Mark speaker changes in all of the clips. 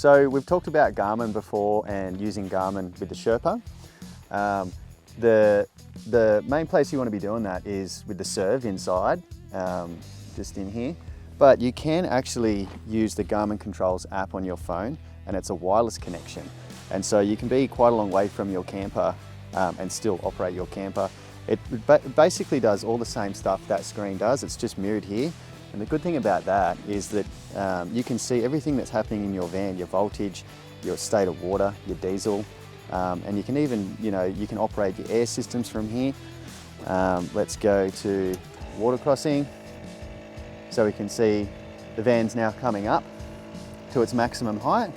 Speaker 1: So we've talked about Garmin before and using Garmin with the Sherpa. The main place you want to be doing that is with the serve inside, just in here. But you can actually use the Garmin Controls app on your phone, and it's a wireless connection. And so you can be quite a long way from your camper and still operate your camper. It basically does all the same stuff that screen does, it's just mirrored here. And the good thing about that is that you can see everything that's happening in your van, your voltage, your state of water, your diesel, and you can even, you can operate your air systems from here. Let's go to water crossing. So we can see the van's now coming up to its maximum height.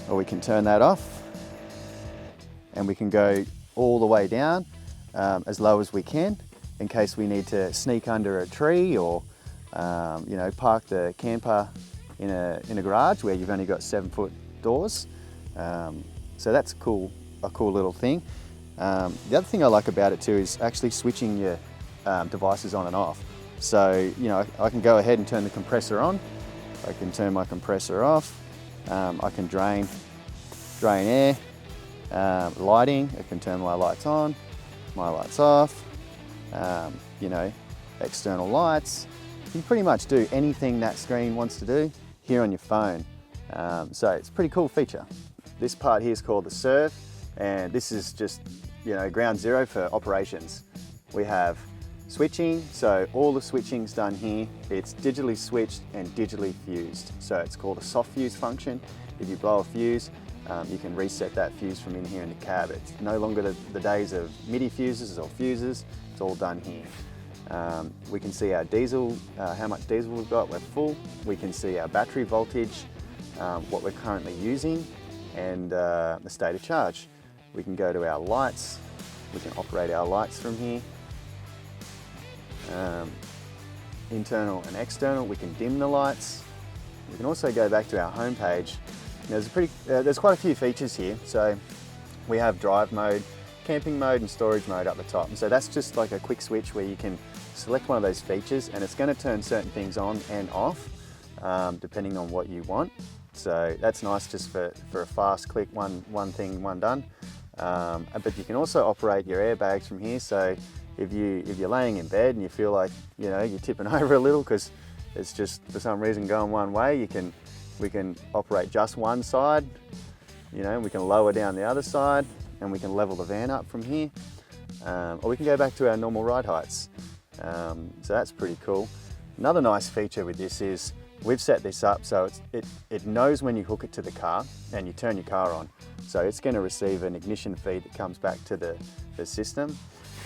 Speaker 1: Or we can turn that off and we can go all the way down as low as we can in case we need to sneak under a tree or park the camper in a garage where you've only got 7-foot doors. So that's a cool little thing. The other thing I like about it too is actually switching your devices on and off. So I can go ahead and turn the compressor on. I can turn my compressor off. I can drain air, lighting. I can turn my lights on, my lights off. External lights. You can pretty much do anything that screen wants to do here on your phone. So it's a pretty cool feature. This part here is called the serve, and this is just ground zero for operations. We have switching, so all the switching's done here. It's digitally switched and digitally fused. So it's called a soft fuse function. If you blow a fuse, you can reset that fuse from in here in the cab. It's no longer the days of MIDI fuses or fuses. It's all done here. We can see our diesel, how much diesel we've got, we're full. We can see our battery voltage, what we're currently using, and the state of charge. We can go to our lights. We can operate our lights from here. Internal and external, we can dim the lights. We can also go back to our home page. There's quite a few features here. So we have drive mode, camping mode and storage mode up the top. And so that's just like a quick switch where you can select one of those features and it's going to turn certain things on and off depending on what you want. So that's nice just for a fast click, one thing, one done. But you can also operate your airbags from here. So if you're laying in bed and you feel like you're tipping over a little because it's just for some reason going one way, we can operate just one side. We can lower down the other side and we can level the van up from here. Or we can go back to our normal ride heights. So that's pretty cool. Another nice feature with this is we've set this up so it knows when you hook it to the car and you turn your car on. So it's going to receive an ignition feed that comes back to the system,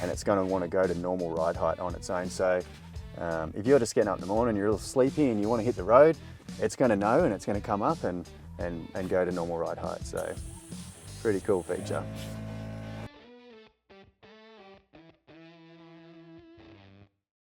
Speaker 1: and it's going to want to go to normal ride height on its own. So if you're just getting up in the morning, you're a little sleepy and you want to hit the road, it's going to know and it's going to come up and go to normal ride height. So pretty cool feature.